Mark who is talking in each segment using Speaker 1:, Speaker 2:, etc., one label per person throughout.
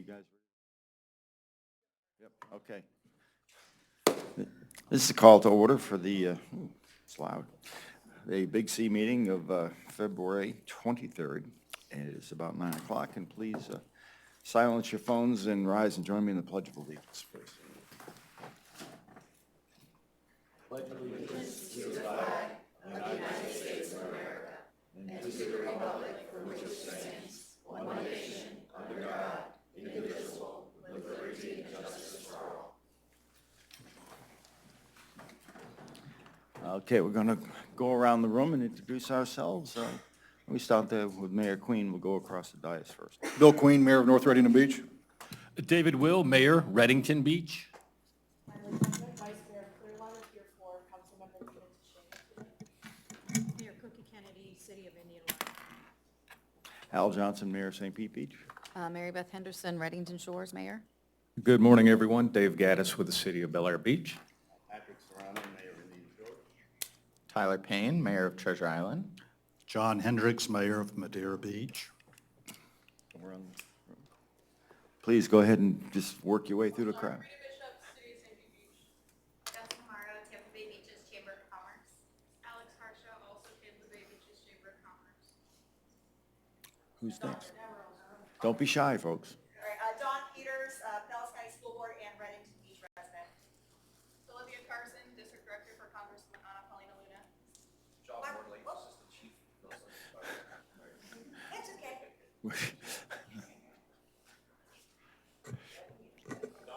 Speaker 1: guys? Yep, okay. This is a call to order for the, it's loud, the Big C meeting of February 23rd. And it is about 9 o'clock, and please silence your phones and rise and join me in the Pledge of Allegiance, please. Okay, we're going to go around the room and introduce ourselves. We start there with Mayor Queen. We'll go across the dais first.
Speaker 2: Bill Queen, Mayor of North Reading Beach.
Speaker 3: David Will, Mayor, Reddington Beach.
Speaker 4: Vice Mayor Clearwater, here for Councilmember Tina. Mayor Cookie Kennedy, City of Indian Wells.
Speaker 1: Al Johnson, Mayor, St. Pete Beach.
Speaker 5: Mary Beth Henderson, Reddington Shores, Mayor.
Speaker 6: Good morning, everyone. Dave Gaddis with the City of Bel Air Beach.
Speaker 1: Patrick Serrano, Mayor of Indian Shores.
Speaker 7: Tyler Payne, Mayor of Treasure Island.
Speaker 2: John Hendricks, Mayor of Madeira Beach.
Speaker 1: Please go ahead and just work your way through the crowd.
Speaker 8: Rita Bishop, City of St. Pete Beach.
Speaker 9: Justin Morrow, Tampa Bay Beaches Chamber of Commerce.
Speaker 8: Alex Harshaw, also Tampa Bay Beaches Chamber of Commerce.
Speaker 1: Who's next? Don't be shy, folks.
Speaker 9: All right, Dawn Peters, Dallas County School Board and Reddington Beach resident.
Speaker 8: Olivia Carson, District Director for Congresswoman Ana Paulina Luna.
Speaker 9: John Wardley, Assistant Chief. That's okay.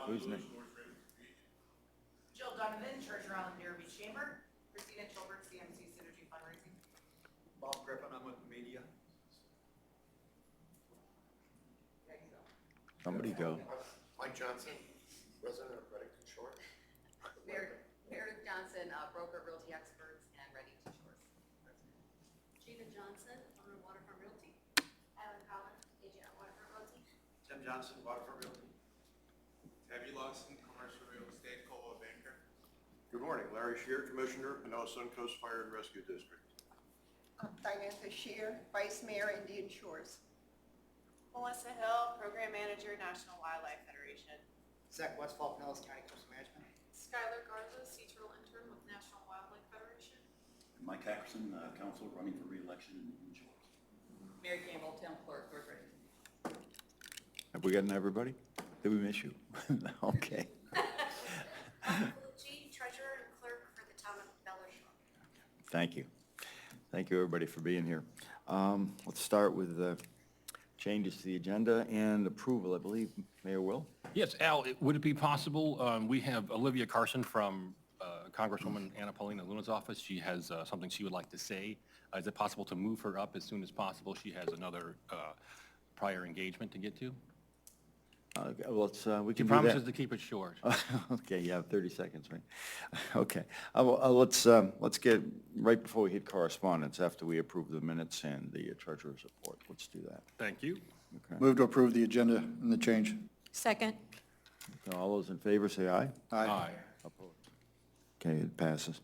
Speaker 1: Who's next?
Speaker 9: Jill Donovan, Treasure Island Madeira Beach Chamber. Christina Chilbert, CMC Synergy Fundraising.
Speaker 2: Bob Griffin, I'm with the media.
Speaker 1: Somebody go.
Speaker 10: Mike Johnson, resident of Reddington Shores.
Speaker 5: Meredith Johnson, broker, realty experts, and Reddington Shores.
Speaker 4: Gina Johnson, owner of Waterfront Realty.
Speaker 9: Alan Collins, agent at Waterfront Realty.
Speaker 10: Tim Johnson, Waterfront Realty. Tabby Lawson, commercial real estate, Coldwell Banker. Good morning, Larry Shear, Commissioner, Pinellas Suncoast Fire and Rescue District.
Speaker 9: Diantha Shear, Vice Mayor, Indian Shores.
Speaker 8: Melissa Hill, Program Manager, National Wildlife Federation.
Speaker 7: Zach Westfall, Pinellas County Coastal Management.
Speaker 8: Skylar Garza, Secretarial Intern with National Wildlife Federation.
Speaker 11: Mike Ackerson, council running for re-election in Indian Shores.
Speaker 5: Mary Campbell, Town Clerk, North Readington.
Speaker 1: Have we gotten everybody? Did we miss you? Okay.
Speaker 9: Chief Treasurer and Clerk for the town of Bel Air Shore.
Speaker 1: Thank you. Thank you, everybody, for being here. Let's start with changes to the agenda and approval, I believe. Mayor Will?
Speaker 3: Yes, Al, would it be possible, we have Olivia Carson from Congresswoman Ana Paulina Luna's office. She has something she would like to say. Is it possible to move her up as soon as possible? She has another prior engagement to get to.
Speaker 1: Let's, we
Speaker 3: She
Speaker 1: can do
Speaker 3: promises
Speaker 1: that.
Speaker 3: to keep it short.
Speaker 1: Okay, you have 30 seconds, right? Okay. Let's get, right before we hit correspondence, after we approve the minutes and the treasurer's report, let's do that.
Speaker 3: Thank you.
Speaker 1: Okay.
Speaker 2: Move to approve the agenda and the change.
Speaker 4: Second.
Speaker 1: So all those in favor, say aye.
Speaker 3: Aye.
Speaker 1: Opposed? Okay, it passes.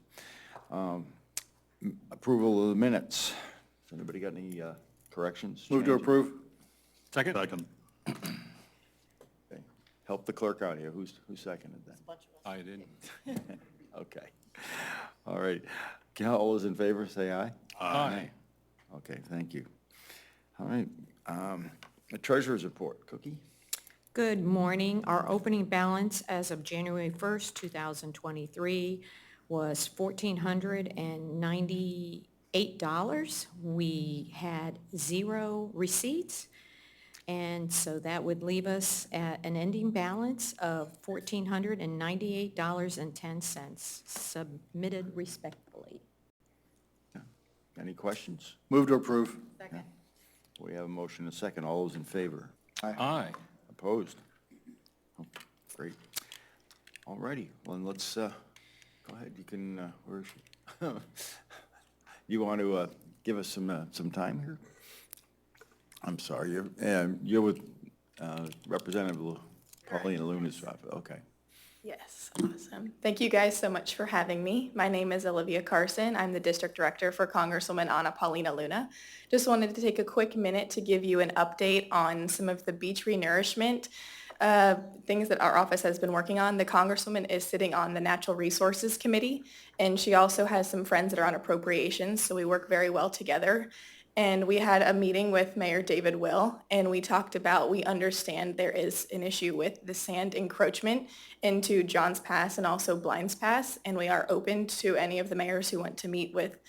Speaker 1: Approval of the minutes. Has anybody got any corrections?
Speaker 2: Move to
Speaker 1: changes?
Speaker 2: approve.
Speaker 3: Second?
Speaker 2: Second.
Speaker 1: Okay. Help the clerk out here. Who seconded that?
Speaker 3: I did.
Speaker 1: Okay. All right. All those in favor, say aye.
Speaker 3: Aye.
Speaker 1: Okay, thank you. All right. The treasurer's report. Cookie?
Speaker 4: Good morning. Our opening balance as of January 1st, 2023 was $1,498. We had 0 receipts, and so that would leave us at an ending balance of $1,498.10, submitted respectfully.
Speaker 1: Any questions?
Speaker 2: Move to approve.
Speaker 5: Second.
Speaker 1: We have a motion and a second. All those in favor?
Speaker 3: Aye.
Speaker 1: Opposed? Oh, great. All righty. Well, then let's, go ahead. You can, where is she? You want to give us some time here? I'm sorry, you're with Representative Paulina Luna's office. Okay.
Speaker 8: Yes, awesome. Thank you guys so much for having me. My name is Olivia Carson. I'm the District Director for Congresswoman Ana Paulina Luna. Just wanted to take a quick minute to give you an update on some of the beach renourishment things that our office has been working on. The Congresswoman is sitting on the Natural Resources Committee, and she also has some friends that are on appropriations, so we work very well together. And we had a meeting with Mayor David Will, and we talked about, we understand there is an issue with the sand encroachment into Johns Pass and also Blinds Pass, and we are open to any of the mayors who want to meet with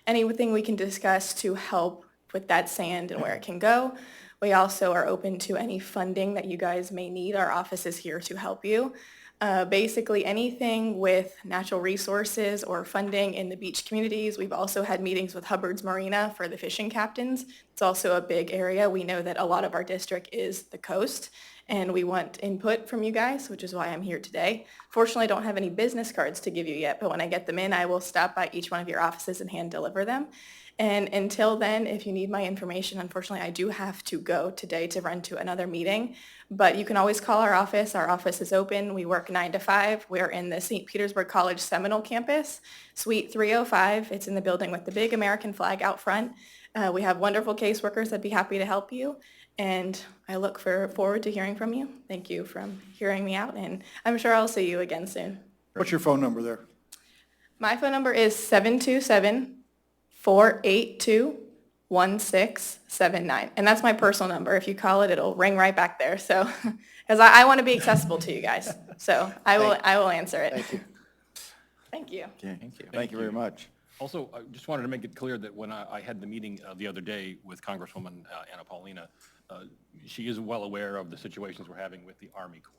Speaker 8: anything we can discuss to help with that sand and where it can go. We also are open to any funding that you guys may need. Our office is here to help you. Basically anything with natural resources or funding in the beach communities. We've also had meetings with Hubbard's Marina for the fishing captains. It's also a big area. We know that a lot of our district is the coast, and we want input from you guys, which is why I'm here today. Fortunately, I don't have any business cards to give you yet, but when I get them in, I will stop by each one of your offices and hand deliver them. And until then, if you need my information, unfortunately, I do have to go today to run to another meeting. But you can always call our office. Our office is open. We work 9 to 5. We're in the St. Petersburg College Seminole campus, Suite 305. It's in the building with the big American flag out front. We have wonderful caseworkers that'd be happy to help you. And I look forward to hearing from you. Thank you for hearing me out. And I'm sure I'll see you again soon.
Speaker 2: What's your phone number there?
Speaker 8: My phone number is 727-482-1679. And that's my personal number. If you call it, it'll ring right back there. So, because I want to be accessible to you guys. So I will answer it.
Speaker 2: Thank you.
Speaker 8: Thank you.
Speaker 1: Okay, thank you very much.
Speaker 3: Also, I just wanted to make it clear that when I had the meeting the other day with Congresswoman Ana Paulina, she is well aware of the situations we're having with the Army Corps.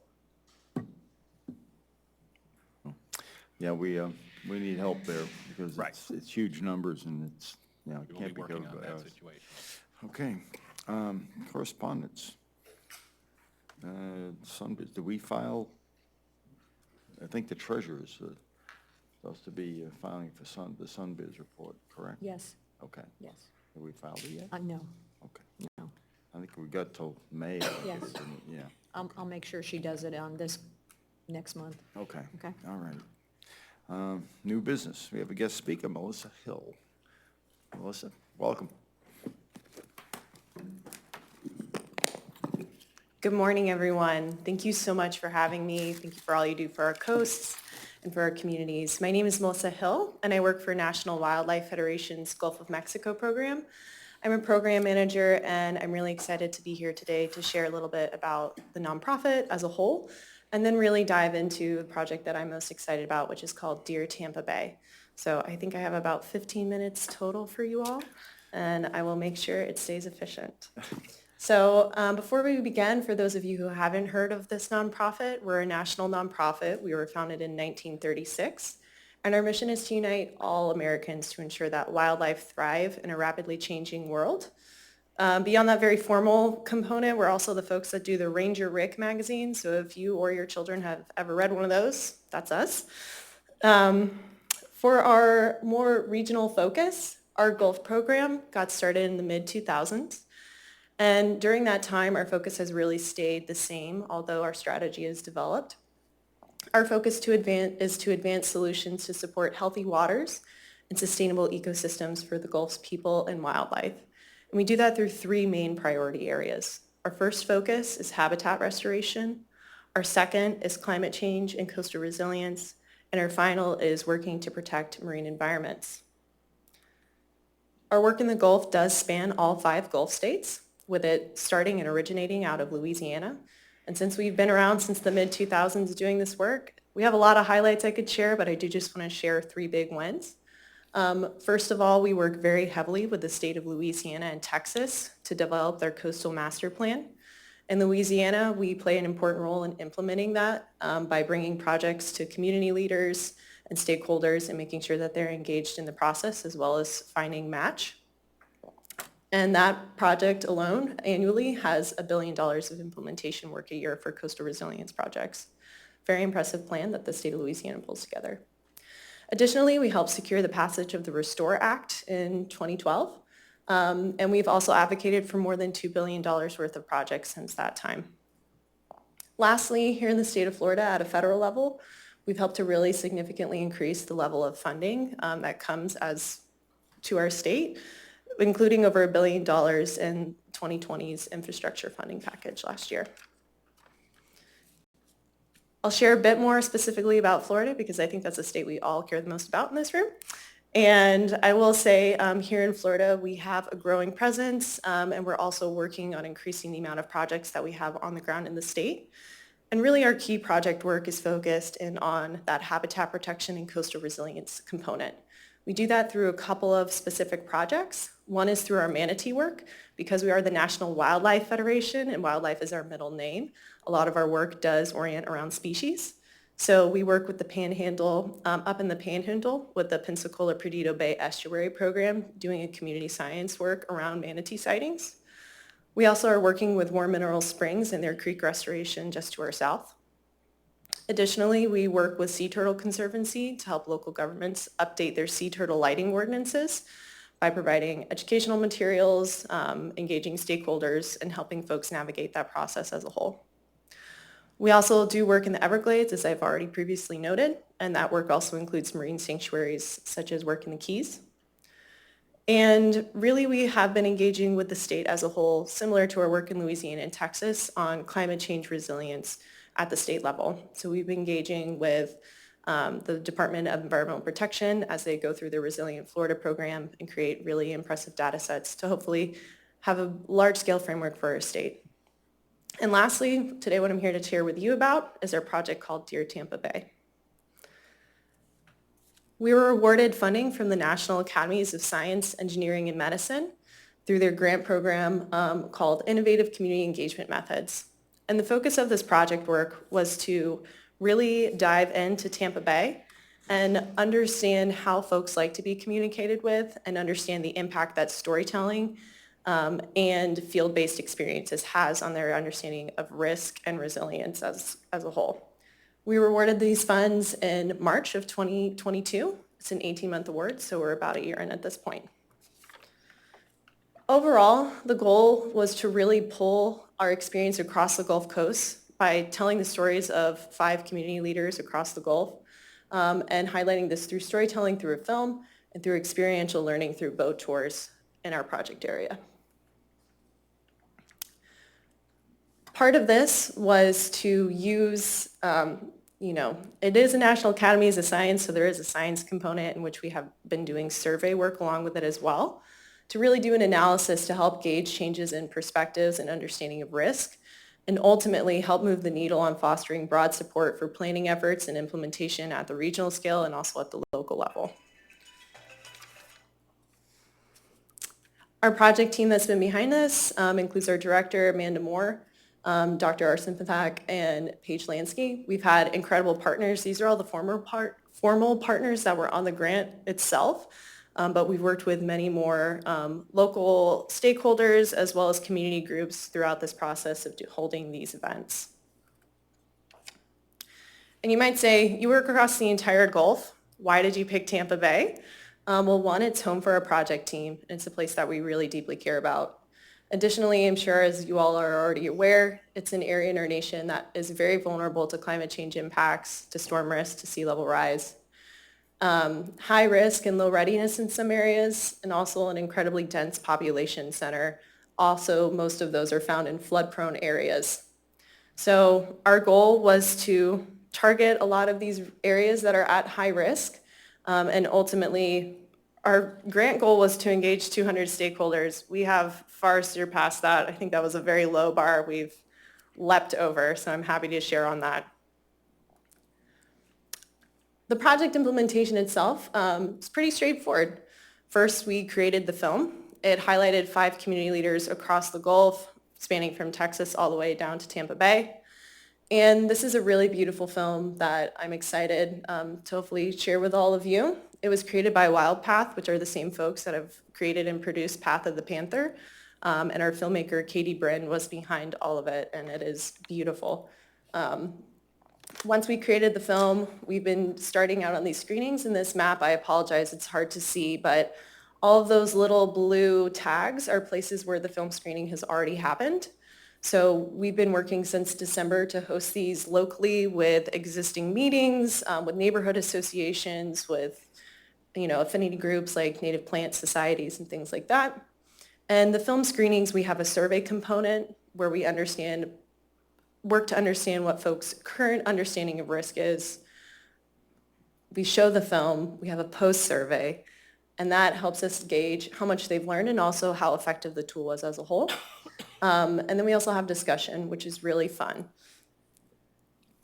Speaker 1: Yeah, we need help there because
Speaker 3: Right.
Speaker 1: it's huge numbers and it's, it
Speaker 3: We will
Speaker 1: can't
Speaker 3: be
Speaker 1: be
Speaker 3: working
Speaker 1: covered
Speaker 3: on
Speaker 1: by
Speaker 3: that
Speaker 1: us.
Speaker 3: situation.
Speaker 1: Okay, correspondence. Sunbiz, do we file? I think the treasurer's supposed to be filing for the Sunbiz report, correct?
Speaker 4: Yes,
Speaker 1: Okay,
Speaker 4: yes.
Speaker 1: have we filed it yet?
Speaker 4: No,
Speaker 1: Okay,
Speaker 4: no.
Speaker 1: I think we got till May.
Speaker 4: Yes.
Speaker 1: Yeah,
Speaker 4: I'll make sure she does it on this next month.
Speaker 1: okay.
Speaker 4: Okay.
Speaker 1: All right. New business, we have a guest speaker, Melissa Hill. Melissa, welcome.
Speaker 8: Good morning, everyone. Thank you so much for having me. Thank you for all you do for our coasts and for our communities. My name is Melissa Hill, and I work for National Wildlife Federation's Gulf of Mexico program. I'm a program manager, and I'm really excited to be here today to share a little bit about the nonprofit as a whole, and then really dive into the project that I'm most excited about, which is called Dear Tampa Bay. So I think I have about 15 minutes total for you all, and I will make sure it stays efficient. So before we begin, for those of you who haven't heard of this nonprofit, we're a national nonprofit. We were founded in 1936, and our mission is to unite all Americans to ensure that wildlife thrive in a rapidly changing world. Beyond that very formal component, we're also the folks that do the Ranger Rick magazine. So if you or your children have ever read one of those, that's us. For our more regional focus, our Gulf program got started in the mid-2000s. And during that time, our focus has really stayed the same, although our strategy has developed. Our focus is to advance solutions to support healthy waters and sustainable ecosystems for the Gulf's people and wildlife. And we do that through 3 main priority areas. Our first focus is habitat restoration. Our second is climate change and coastal resilience. And our final is working to protect marine environments. Our work in the Gulf does span all 5 Gulf states, with it starting and originating out of Louisiana. And since we've been around since the mid-2000s doing this work, we have a lot of highlights I could share, but I do just want to share 3 big wins. First of all, we work very heavily with the state of Louisiana and Texas to develop their coastal master plan. In Louisiana, we play an important role in implementing that by bringing projects to community leaders and stakeholders and making sure that they're engaged in the process as well as finding match. And that project alone annually has $1 billion of implementation work a year for coastal resilience projects. Very impressive plan that the state of Louisiana pulls together. Additionally, we helped secure the passage of the Restore Act in 2012. And we've also advocated for more than $2 billion worth of projects since that time. Lastly, here in the state of Florida at a federal level, we've helped to really significantly increase the level of funding that comes to our state, including over $1 billion in 2020's infrastructure funding package last year. I'll share a bit more specifically about Florida because I think that's a state we all care the most about in this room. And I will say here in Florida, we have a growing presence and we're also working on increasing the amount of projects that we have on the ground in the state. And really our key project work is focused in on that habitat protection and coastal resilience component. We do that through a couple of specific projects. One is through our manatee work. Because we are the National Wildlife Federation and wildlife is our middle name, a lot of our work does orient around species. So we work with the Panhandle, up in the Panhandle with the Pensacola Perdido Bay Estuary Program, doing a community science work around manatee sightings. We also are working with War Mineral Springs and their creek restoration just to our south. Additionally, we work with Sea Turtle Conservancy to help local governments update their sea turtle lighting ordinances by providing educational materials, engaging stakeholders, and helping folks navigate that process as a whole. We also do work in the Everglades, as I've already previously noted, and that work also includes marine sanctuaries, such as work in the Keys. And really, we have been engaging with the state as a whole, similar to our work in Louisiana and Texas, on climate change resilience at the state level. So we've been engaging with the Department of Environmental Protection as they go through their Resilient Florida program and create really impressive data sets to hopefully have a large-scale framework for our state. And lastly, today what I'm here to share with you about is our project called Dear Tampa Bay. We were awarded funding from the National Academies of Science, Engineering, and Medicine through their grant program called Innovative Community Engagement Methods. And the focus of this project work was to really dive into Tampa Bay and understand how folks like to be communicated with and understand the impact that storytelling and field-based experiences has on their understanding of risk and resilience as a whole. We were awarded these funds in March of 2022. It's an 18-month award, so we're about a year in at this point. Overall, the goal was to really pull our experience across the Gulf Coast by telling the stories of 5 community leaders across the Gulf and highlighting this through storytelling through a film and through experiential learning through boat tours in our project area. Part of this was to use, it is a National Academies of Science, so there is a science component in which we have been doing survey work along with it as well, to really do an analysis to help gauge changes in perspectives and understanding of risk, and ultimately help move the needle on fostering broad support for planning efforts and implementation at the regional scale and also at the local level. Our project team that's been behind this includes our director, Amanda Moore, Dr. Arsen Pathak, and Paige Lansky. We've had incredible partners. These are all the formal partners that were on the grant itself, but we've worked with many more local stakeholders as well as community groups throughout this process of holding these events. And you might say, you work across the entire Gulf. Why did you pick Tampa Bay? Well, one, it's home for our project team. It's a place that we really deeply care about. Additionally, I'm sure as you all are already aware, it's an area in our nation that is very vulnerable to climate change impacts, to storm risk, to sea level rise. High risk and low readiness in some areas, and also an incredibly dense population center. Also, most of those are found in flood-prone areas. So our goal was to target a lot of these areas that are at high risk, and ultimately, our grant goal was to engage 200 stakeholders. We have far surpassed that. I think that was a very low bar we've leapt over, so I'm happy to share on that. The project implementation itself is pretty straightforward. First, we created the film. It highlighted 5 community leaders across the Gulf, spanning from Texas all the way down to Tampa Bay. And this is a really beautiful film that I'm excited to hopefully share with all of you. It was created by WildPath, which are the same folks that have created and produced Path of the Panther. And our filmmaker, Katie Bryn, was behind all of it, and it is beautiful. Once we created the film, we've been starting out on these screenings. In this map, I apologize, it's hard to see, but all of those little blue tags are places where the film screening has already happened. So we've been working since December to host these locally with existing meetings, with neighborhood associations, with, affinity groups like native plant societies and things like that. And the film screenings, we have a survey component where we work to understand what folks' current understanding of risk is. We show the film, we have a post-survey, and that helps us gauge how much they've learned and also how effective the tool was as a whole. And then we also have discussion, which is really fun.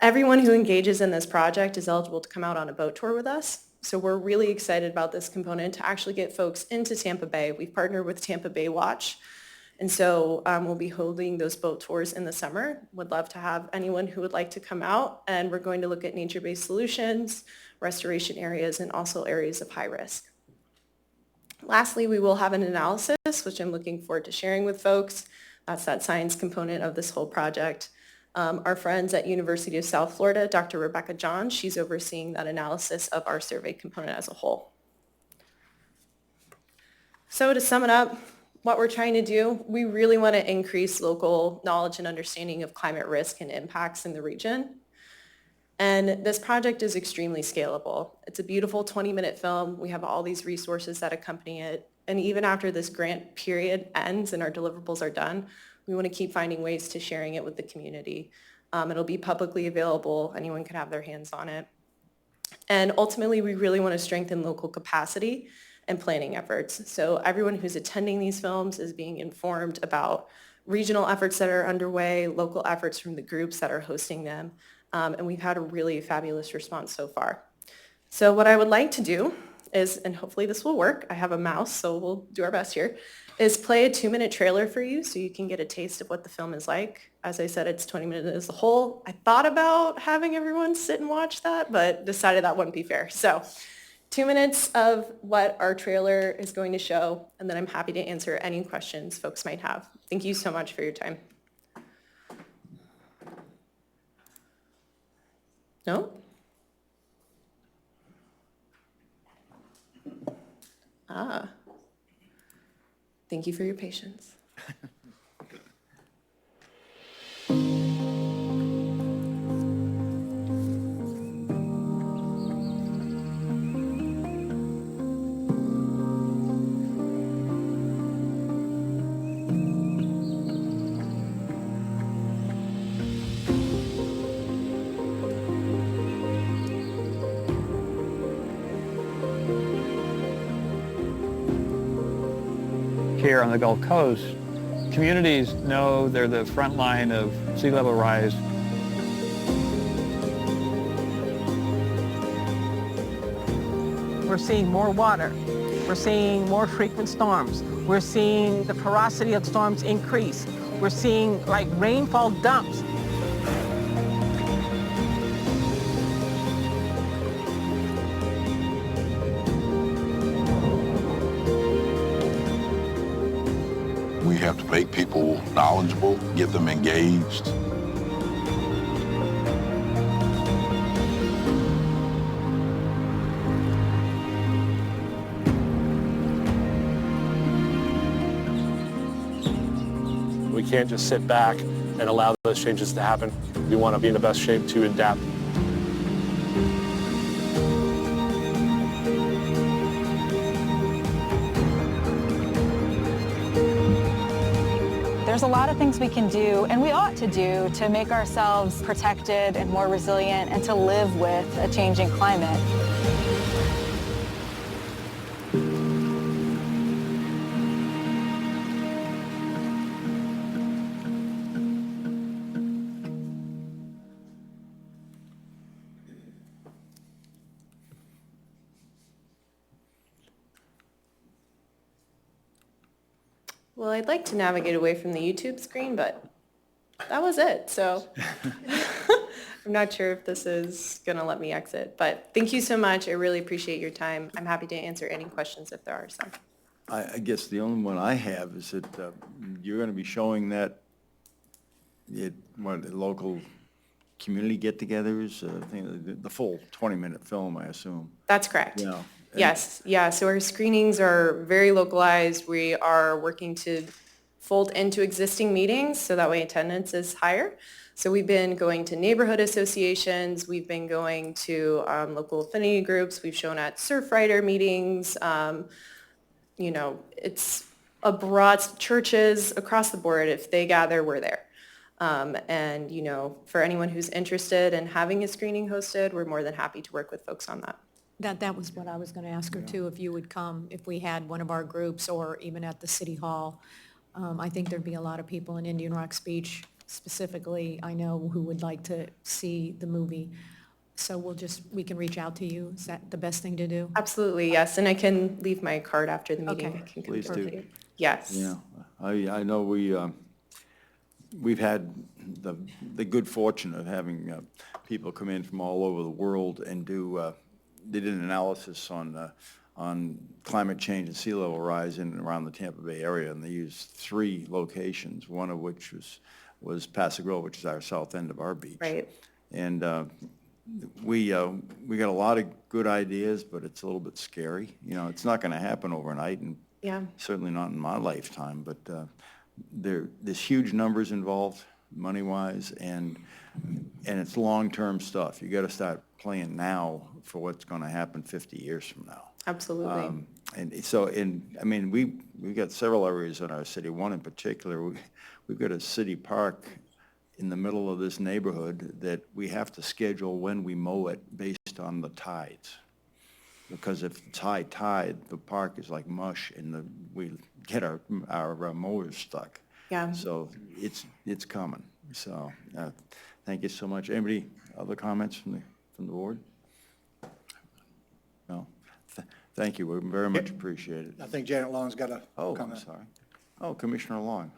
Speaker 8: Everyone who engages in this project is eligible to come out on a boat tour with us. So we're really excited about this component to actually get folks into Tampa Bay. We've partnered with Tampa Bay Watch. And so we'll be holding those boat tours in the summer. Would love to have anyone who would like to come out. And we're going to look at nature-based solutions, restoration areas, and also areas of high risk. Lastly, we will have an analysis, which I'm looking forward to sharing with folks. That's that science component of this whole project. Our friends at University of South Florida, Dr. Rebecca John, she's overseeing that analysis of our survey component as a whole. So to sum it up, what we're trying to do, we really want to increase local knowledge and understanding of climate risk and impacts in the region. And this project is extremely scalable. It's a beautiful 20-minute film. We have all these resources that accompany it. And even after this grant period ends and our deliverables are done, we want to keep finding ways to sharing it with the community. It'll be publicly available. Anyone can have their hands on it. And ultimately, we really want to strengthen local capacity and planning efforts. So everyone who's attending these films is being informed about regional efforts that are underway, local efforts from the groups that are hosting them. And we've had a really fabulous response so far. So what I would like to do is, and hopefully this will work, I have a mouse, so we'll do our best here, is play a 2-minute trailer for you so you can get a taste of what the film is like. As I said, it's 20 minutes as a whole. I thought about having everyone sit and watch that, but decided that wouldn't be fair. So 2 minutes of what our trailer is going to show, and then I'm happy to answer any questions folks might have. Thank you so much for your time. No? Thank you for your patience.
Speaker 12: Here on the Gulf Coast, communities know they're the front line of sea level rise.
Speaker 13: We're seeing more water. We're seeing more frequent storms. We're seeing the porosity of storms increase. We're seeing like rainfall dumps.
Speaker 14: We have to make people knowledgeable, get them engaged.
Speaker 15: We can't just sit back and allow those changes to happen. We want to be in the best shape to adapt.
Speaker 16: There's a lot of things we can do, and we ought to do, to make ourselves protected and more resilient and to live with a changing climate.
Speaker 8: Well, I'd like to navigate away from the YouTube screen, but that was it. So I'm not sure if this is going to let me exit, but thank you so much. I really appreciate your time. I'm happy to answer any questions if there are some.
Speaker 1: I guess the only one I have is that you're going to be showing that the local community get-togethers, the full 20-minute film, I assume.
Speaker 8: That's correct.
Speaker 1: Yeah.
Speaker 8: Yes, yeah, so our screenings are very localized. We are working to fold into existing meetings so that way attendance is higher. So we've been going to neighborhood associations, we've been going to local affinity groups, we've shown at Surfrider meetings, you know, it's a broad, churches across the board, if they gather, we're there. And, you know, for anyone who's interested in having a screening hosted, we're more than happy to work with folks on that.
Speaker 4: That was what I was going to ask her too, if you would come, if we had one of our groups or even at the city hall. I think there'd be a lot of people in Indian Rocks Beach specifically, I know, who would like to see the movie. So we can reach out to you. Is that the best thing to do?
Speaker 8: Absolutely, yes. And I can leave my card after the meeting.
Speaker 4: Okay.
Speaker 8: I can
Speaker 1: Please
Speaker 8: confirm
Speaker 1: do.
Speaker 8: to you. Yes.
Speaker 1: Yeah, I know we've had the good fortune of having people come in from all over the world and they did an analysis on climate change and sea level rise in and around the Tampa Bay area, and they used 3 locations, one of which was Paso Grove, which is our south end of our beach.
Speaker 8: Right.
Speaker 1: And we got a lot of good ideas, but it's a little bit scary. You know, it's not going to happen overnight, and
Speaker 8: Yeah.
Speaker 1: certainly not in my lifetime, but there's huge numbers involved, money-wise, and it's long-term stuff. You got to start playing now for what's going to happen 50 years from now.
Speaker 8: Absolutely.
Speaker 1: And so, I mean, we've got several areas in our city. One in particular, we've got a city park in the middle of this neighborhood that we have to schedule when we mow it based on the tides. Because if it's high tide, the park is like mush, and we get our mowers stuck.
Speaker 8: Yeah.
Speaker 1: So it's coming. So thank you so much. Anybody other comments from the board? No. Thank you. We very much appreciate it.
Speaker 2: I think Janet Long's got a
Speaker 1: Oh, I'm
Speaker 2: comment.
Speaker 1: sorry. Oh, Commissioner Long.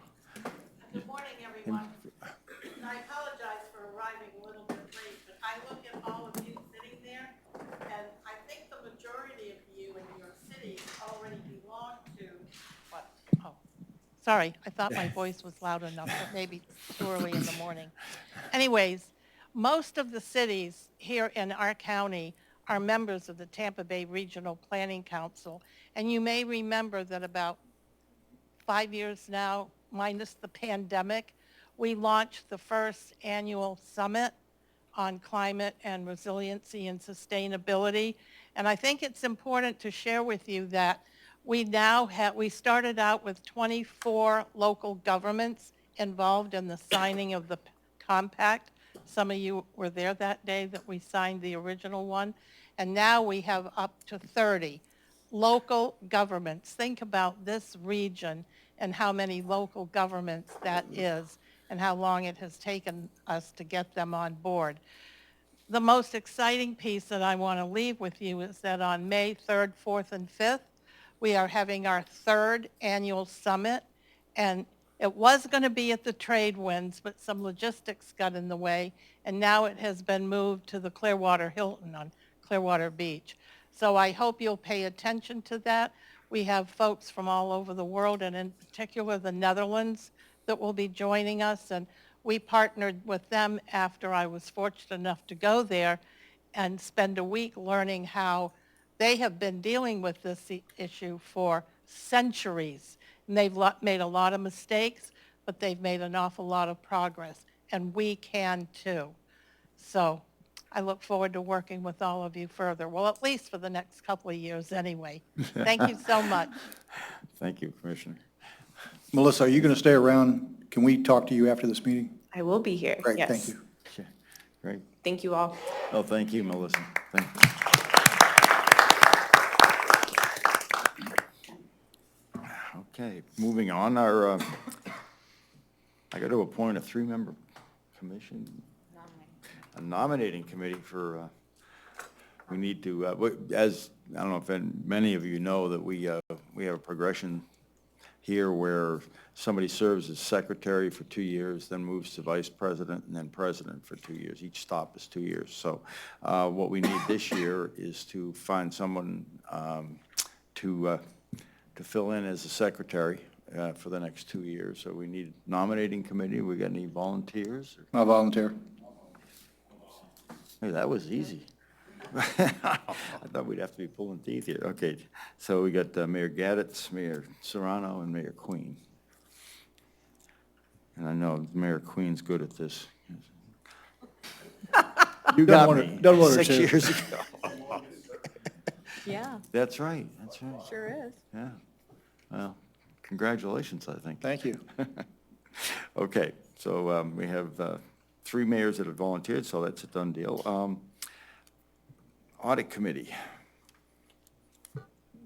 Speaker 9: Good morning, everyone. And I apologize for arriving a little bit late, but I look at all of you sitting there, and I think the majority of you in your cities already belong to, what? Oh, sorry, I thought my voice was loud enough, but maybe it's too early in the morning. Anyways, most of the cities here in our county are members of the Tampa Bay Regional Planning Council, and you may remember that about 5 years now, minus the pandemic, we launched the first annual summit on climate and resiliency and sustainability. And I think it's important to share with you that we started out with 24 local governments involved in the signing of the compact. Some of you were there that day that we signed the original one. And now we have up to 30 local governments. Think about this region and how many local governments that is and how long it has taken us to get them on board. The most exciting piece that I want to leave with you is that on May 3rd, 4th, and 5th, we are having our 3rd annual summit, and it was going to be at the Trade Winds, but some logistics got in the way, and now it has been moved to the Clearwater Hilton on Clearwater Beach. So I hope you'll pay attention to that. We have folks from all over the world, and in particular the Netherlands, that will be joining us. And we partnered with them after I was fortunate enough to go there and spend a week learning how they have been dealing with this issue for centuries. And they've made a lot of mistakes, but they've made an awful lot of progress. And we can too. So I look forward to working with all of you further. Well, at least for the next couple of years anyway. Thank you so much.
Speaker 1: Thank you, Commissioner.
Speaker 2: Melissa, are you going to stay around? Can we talk to you after this meeting?
Speaker 8: I will be here.
Speaker 2: Great,
Speaker 8: Yes.
Speaker 2: thank you.
Speaker 1: Okay, great.
Speaker 8: Thank you all.
Speaker 1: Oh, thank you, Melissa. Thank you. Okay, moving on, I got to appoint a 3-member commission, a nominating committee for, we need to, as, I don't know if many of you know that we have a progression here where somebody serves as secretary for 2 years, then moves to vice president, and then president for 2 years. Each stop is 2 years. So what we need this year is to find someone to fill in as a secretary for the next 2 years. So we need a nominating committee. We got any volunteers?
Speaker 2: I'll volunteer.
Speaker 1: Hey, that was easy. I thought we'd have to be pulling teeth here. Okay, so we got Mayor Gaddis, Mayor Serrano, and Mayor Queen. And I know Mayor Queen's good at this.
Speaker 2: You
Speaker 1: got
Speaker 2: done
Speaker 1: me
Speaker 2: one or
Speaker 1: 6
Speaker 2: two.
Speaker 1: years ago.
Speaker 4: Yeah,
Speaker 1: That's right, that's right.
Speaker 4: sure is.
Speaker 1: Yeah. Well, congratulations, I think.
Speaker 2: Thank you.
Speaker 1: Okay, so we have 3 mayors that have volunteered, so that's a done deal. Audit Committee.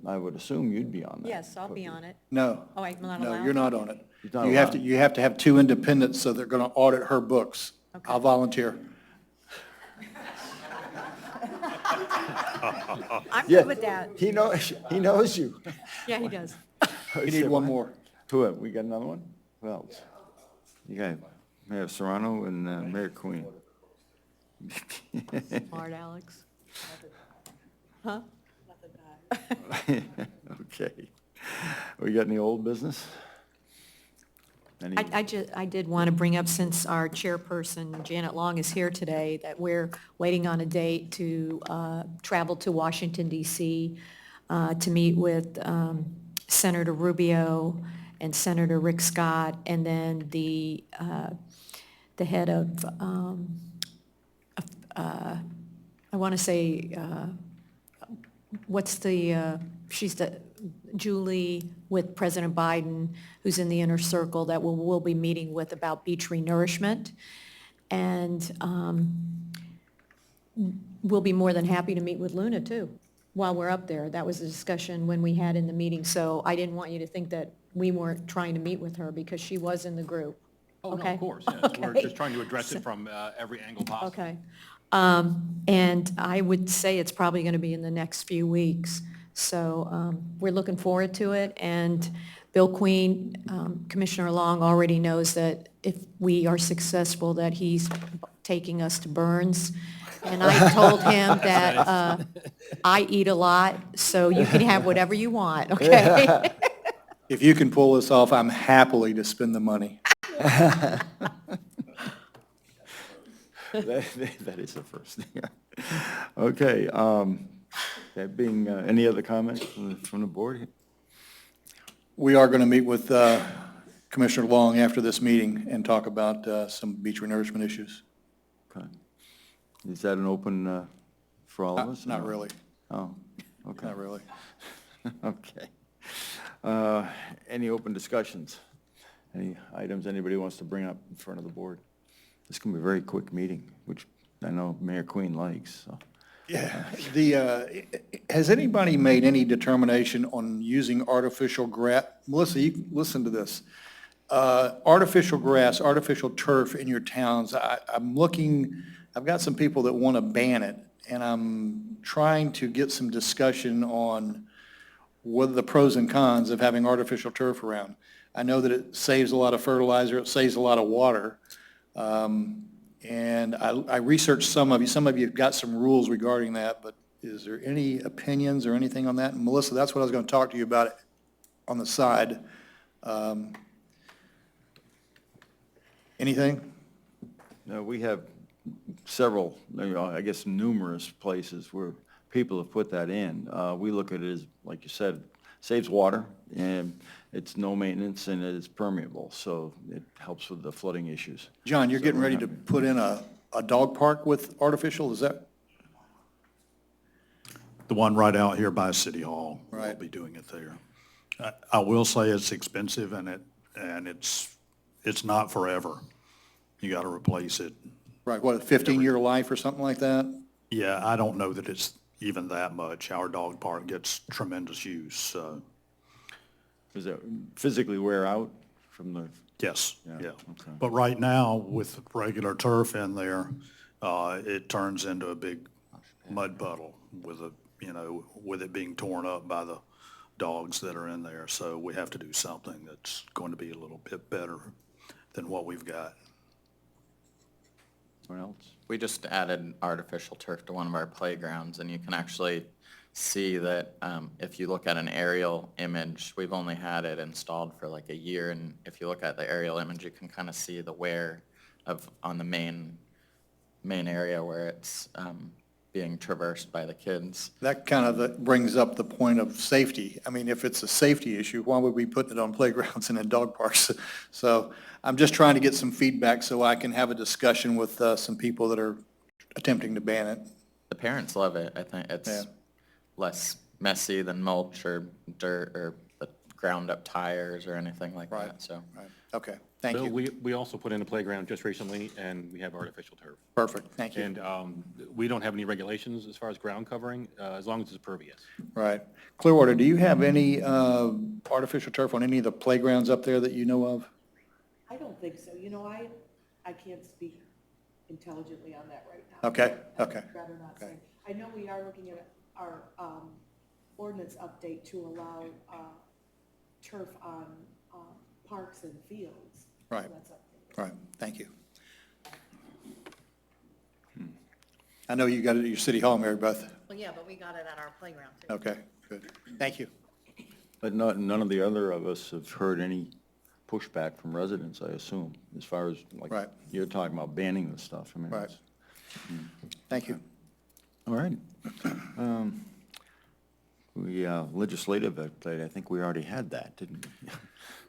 Speaker 1: I would assume you'd be on that.
Speaker 4: Yes, I'll be on it.
Speaker 2: No.
Speaker 4: Oh, I'm not
Speaker 2: No,
Speaker 4: allowed?
Speaker 2: you're not on it.
Speaker 1: He's not
Speaker 2: You have to,
Speaker 1: allowed.
Speaker 2: you have to have 2 independents, so they're going to audit her books.
Speaker 4: Okay.
Speaker 2: I'll volunteer.
Speaker 4: I'm
Speaker 1: Yeah,
Speaker 4: good with that.
Speaker 1: He knows you.
Speaker 4: Yeah, he does.
Speaker 2: You need one more.
Speaker 1: Who, we got another one? Who else? You got Mayor Serrano and Mayor Queen.
Speaker 4: Smart Alex. Huh?
Speaker 1: Okay. We got any old business? Any-
Speaker 4: I did want to bring up, since our chairperson, Janet Long, is here today, that we're waiting on a date to travel to Washington DC to meet with Senator Rubio and Senator Rick Scott, and then the head of, I want to say, she's the, Julie with President Biden, who's in the inner circle, that we'll be meeting with about beach renourishment. And we'll be more than happy to meet with Luna, too, while we're up there. That was a discussion when we had in the meeting, so I didn't want you to think that we weren't trying to meet with her, because she was in the group.
Speaker 3: Oh, no,
Speaker 4: Okay.
Speaker 3: of course, yes. We're
Speaker 4: Okay.
Speaker 3: just trying to address it from every angle possible.
Speaker 4: Okay. And I would say it's probably going to be in the next few weeks. So we're looking forward to it. And Bill Queen, Commissioner Long, already knows that if we are successful, that he's taking us to Burns. And I told him that I eat a lot, so you can have whatever you want, okay?
Speaker 2: If you can pull this off, I'm happily to spend the money.
Speaker 1: That is the first thing. Okay, that being, any other comments from the board?
Speaker 2: We are going to meet with Commissioner Long after this meeting and talk about some beach renourishment issues.
Speaker 1: Okay. Is that an open for all of us?
Speaker 2: Not really,
Speaker 1: Oh, okay.
Speaker 2: not really.
Speaker 1: Okay. Any open discussions? Any items anybody wants to bring up in front of the board? This can be a very quick meeting, which I know Mayor Queen likes, so.
Speaker 2: Yeah, has anybody made any determination on using artificial grass? Melissa, you can listen to this. Artificial grass, artificial turf in your towns, I'm looking, I've got some people that want to ban it, and I'm trying to get some discussion on what are the pros and cons of having artificial turf around. I know that it saves a lot of fertilizer, it saves a lot of water. And I researched some of you have got some rules regarding that, but is there any opinions or anything on that? And Melissa, that's what I was going to talk to you about on the side. Anything?
Speaker 1: No, we have several, I guess numerous places where people have put that in. We look at it as, like you said, saves water, and it's no maintenance, and it's permeable, so it helps with the flooding issues.
Speaker 2: John, you're
Speaker 1: So
Speaker 2: getting
Speaker 1: we're
Speaker 2: ready to
Speaker 1: happy.
Speaker 2: put in a dog park with artificial, is that?
Speaker 11: The one right out here by City Hall. We'll
Speaker 2: Right.
Speaker 11: be doing it there. I will say it's expensive and it's not forever. You got to replace it.
Speaker 2: Right, what, a 15-year life or something like that?
Speaker 11: Yeah, I don't know that it's even that much. Our dog park gets tremendous use, so,
Speaker 1: Does it physically wear out from the,
Speaker 11: yes,
Speaker 1: Yeah,
Speaker 11: yeah.
Speaker 1: okay.
Speaker 11: But right now, with regular turf in there, it turns into a big mud puddle with with it being torn up by the dogs that are in there. So we have to do something that's going to be a little bit better than what we've got.
Speaker 1: anyone else?
Speaker 7: We just added artificial turf to one of our playgrounds, and you can actually see that if you look at an aerial image, we've only had it installed for like a year, and if you look at the aerial image, you can kind of see the wear on the main area where it's being traversed by the kids.
Speaker 2: That kind of brings up the point of safety. I mean, if it's a safety issue, why would we put it on playgrounds and in dog parks? So I'm just trying to get some feedback so I can have a discussion with some people that are attempting to ban it.
Speaker 7: The parents love it. I think it's
Speaker 2: Yeah.
Speaker 7: less messy than mulch or dirt or the ground up tires or anything like
Speaker 2: Right.
Speaker 7: that, so.
Speaker 2: Right. Okay, thank
Speaker 3: Bill,
Speaker 2: you.
Speaker 3: we also put in a playground just recently, and we have artificial turf.
Speaker 2: Perfect, thank you.
Speaker 3: And we don't have any regulations as far as ground covering, as long as it's pervious.
Speaker 2: Right. Clearwater, do you have any artificial turf on any of the playgrounds up there that you know of?
Speaker 9: I don't think so. You know, I can't speak intelligently on that right now.
Speaker 2: Okay, okay.
Speaker 9: I'd rather not
Speaker 2: Okay.
Speaker 9: say. I know we are looking at our ordinance update to allow turf on parks and fields. So
Speaker 2: Right.
Speaker 9: that's updated.
Speaker 2: Right, thank you. I know you got it at your city hall, Mary Beth.
Speaker 5: Well, yeah, but we got it at our playground too.
Speaker 2: Okay, good. Thank you.
Speaker 1: But none of the other of us have heard any pushback from residents, I assume, as far as, like,
Speaker 2: Right.
Speaker 1: you're talking about banning this stuff. I mean,
Speaker 2: Right.
Speaker 1: it's-
Speaker 2: Thank you.
Speaker 1: All right. Legislative update, I think we already had that, didn't we?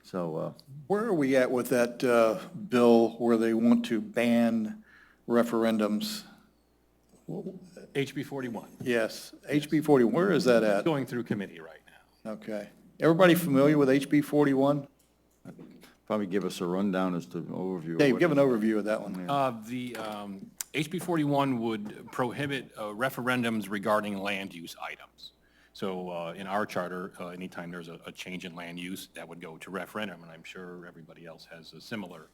Speaker 1: So,
Speaker 2: Where are we at with that bill where they want to ban referendums?
Speaker 3: HB 41,
Speaker 2: Yes, HB 40, where is that at?
Speaker 3: going through committee right now.
Speaker 2: Okay. Everybody familiar with HB 41?
Speaker 1: probably give us a rundown as to overview. of
Speaker 2: Dave,
Speaker 1: what
Speaker 2: give an
Speaker 1: it-
Speaker 2: overview of that one.
Speaker 3: The HB 41 would prohibit referendums regarding land use items. So in our charter, anytime there's a change in land use, that would go to referendum, and I'm sure everybody else has a similar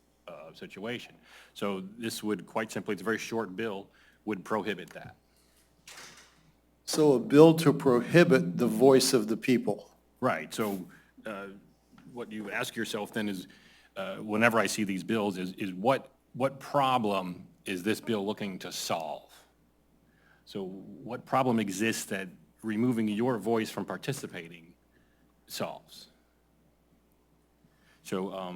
Speaker 3: situation. So this would, quite simply, it's a very short bill, would prohibit that.
Speaker 2: So a bill to prohibit the voice of the people.
Speaker 3: Right, so what you ask yourself then is, whenever I see these bills, is what problem is this bill looking to solve? So what problem exists that removing your voice from participating solves? So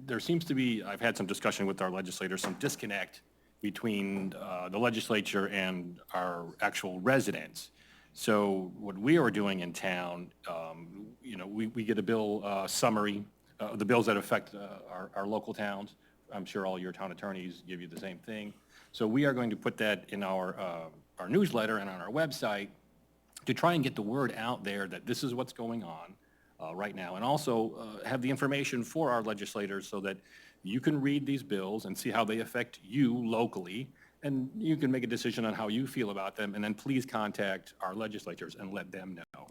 Speaker 3: there seems to be, I've had some discussion with our legislators, some disconnect between the legislature and our actual residents. So what we are doing in town, we get a bill summary, the bills that affect our local towns. I'm sure all your town attorneys give you the same thing. So we are going to put that in our newsletter and on our website to try and get the word out there that this is what's going on right now, and also have the information for our legislators so that you can read these bills and see how they affect you locally, and you can make a decision on how you feel about them, and then please contact our legislators and let them know.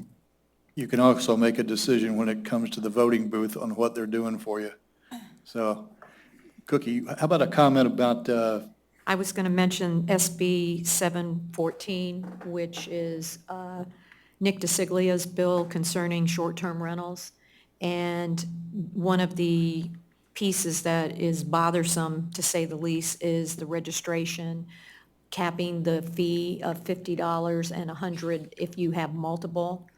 Speaker 2: You can also make a decision when it comes to the voting booth on what they're doing for you. So, Cookie, how about a comment about,
Speaker 4: I was going to mention SB 714, which is Nick DeSiglia's bill concerning short-term rentals. And one of the pieces that is bothersome, to say the least, is the registration, capping the fee of $50 and $100 if you have multiple.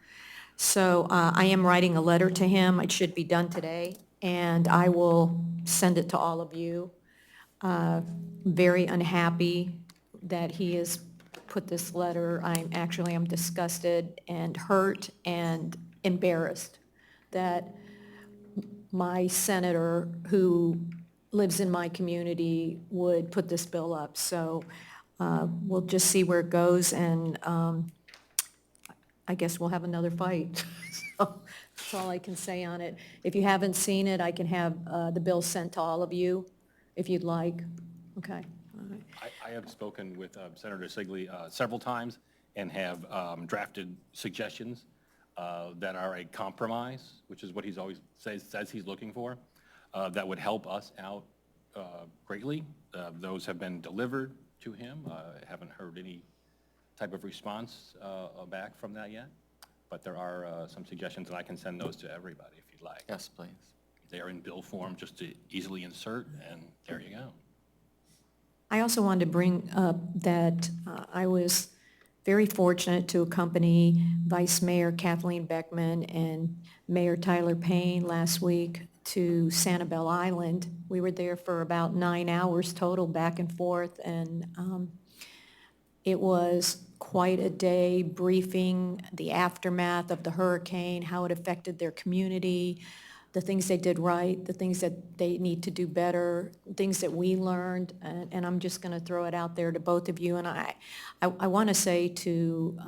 Speaker 4: So I am writing a letter to him. It should be done today, and I will send it to all of you. Very unhappy that he has put this letter. I'm disgusted and hurt and embarrassed that my senator who lives in my community would put this bill up. So we'll just see where it goes, and I guess we'll have another fight. So that's all I can say on it. If you haven't seen it, I can have the bill sent to all of you if you'd like. Okay. All right.
Speaker 3: I have spoken with Senator Sigley several times and have drafted suggestions that are a compromise, which is what he's always says he's looking for, that would help us out greatly. Those have been delivered to him. I haven't heard any type of response back from that yet, but there are some suggestions, and I can send those to everybody if you'd like.
Speaker 7: Yes, please.
Speaker 3: They are in bill form, just to easily insert, and there you go.
Speaker 4: I also wanted to bring up that I was very fortunate to accompany Vice Mayor Kathleen Beckman and Mayor Tyler Payne last week to Sanibel Island. We were there for about 9 hours total, back and forth, and It was quite a day briefing the aftermath of the hurricane, how it affected their community, the things they did right, the things that they need to do better, things that we learned, and I'm just going to throw it out there to both of you. And I want to say to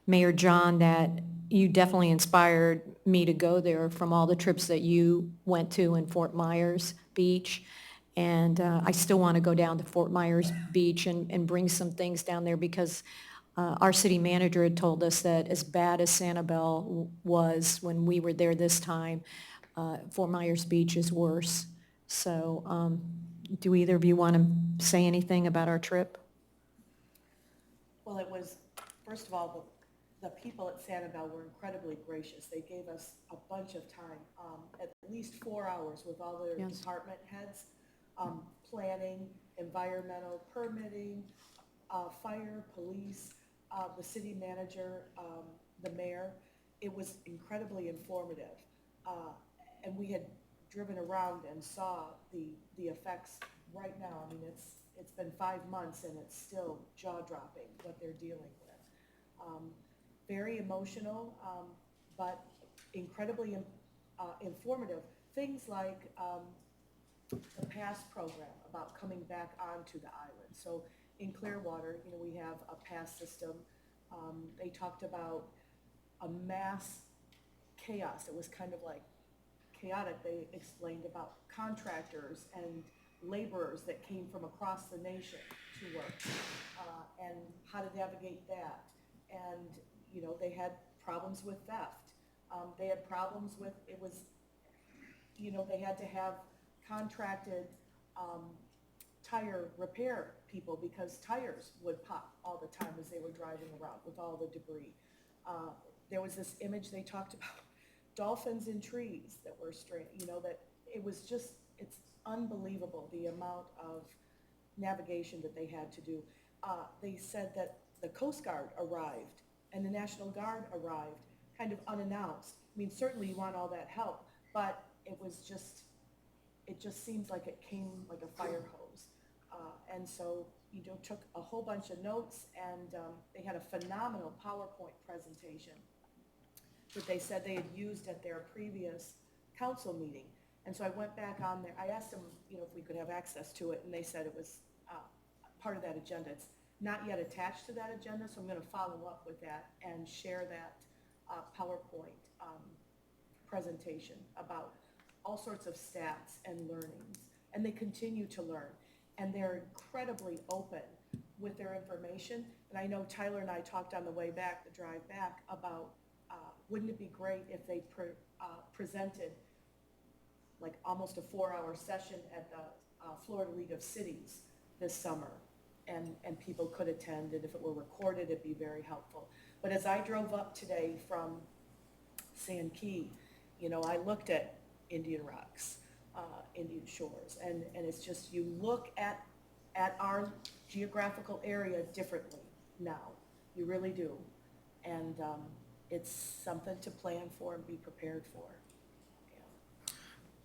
Speaker 4: Mayor John that you definitely inspired me to go there from all the trips that you went to in Fort Myers Beach. And I still want to go down to Fort Myers Beach and bring some things down there because our city manager had told us that as bad as Sanibel was when we were there this time, Fort Myers Beach is worse. So do either of you want to say anything about our trip?
Speaker 9: Well, it was, first of all, the people at Sanibel were incredibly gracious. They gave us a bunch of time, at least 4 hours with all their
Speaker 4: Yes.
Speaker 9: department heads, planning, environmental permitting, fire, police, the city manager, the mayor. It was incredibly informative. And we had driven around and saw the effects right now. I mean, it's been 5 months and it's still jaw-dropping what they're dealing with. Very emotional, but incredibly informative. Things like the PASS program about coming back onto the island. So in Clearwater, we have a PASS system. They talked about a mass chaos. It was kind of like chaotic. They explained about contractors and laborers that came from across the nation to work and how to navigate that. And, they had problems with theft. They had problems with, they had to have contracted tire repair people because tires would pop all the time as they were driving around with all the debris. There was this image they talked about, dolphins in trees that were that it was just, it's unbelievable the amount of navigation that they had to do. They said that the Coast Guard arrived and the National Guard arrived kind of unannounced. I mean, certainly you want all that help, but it just seems like it came like a fire hose. And so, took a whole bunch of notes and they had a phenomenal PowerPoint presentation that they said they had used at their previous council meeting. And so I went back on there, I asked them, if we could have access to it, and they said it was part of that agenda. It's not yet attached to that agenda, so I'm gonna follow up with that and share that PowerPoint presentation about all sorts of stats and learnings. And they continue to learn, and they're incredibly open with their information. And I know Tyler and I talked on the way back, the drive back, about wouldn't it be great if they presented like almost a 4-hour session at the Florida League of Cities this summer, and people could attend, and if it were recorded, it'd be very helpful. But as I drove up today from Sand Key, I looked at Indian Rocks, Indian Shores, and it's just, you look at our geographical area differently now. You really do. And it's something to plan for and be prepared for.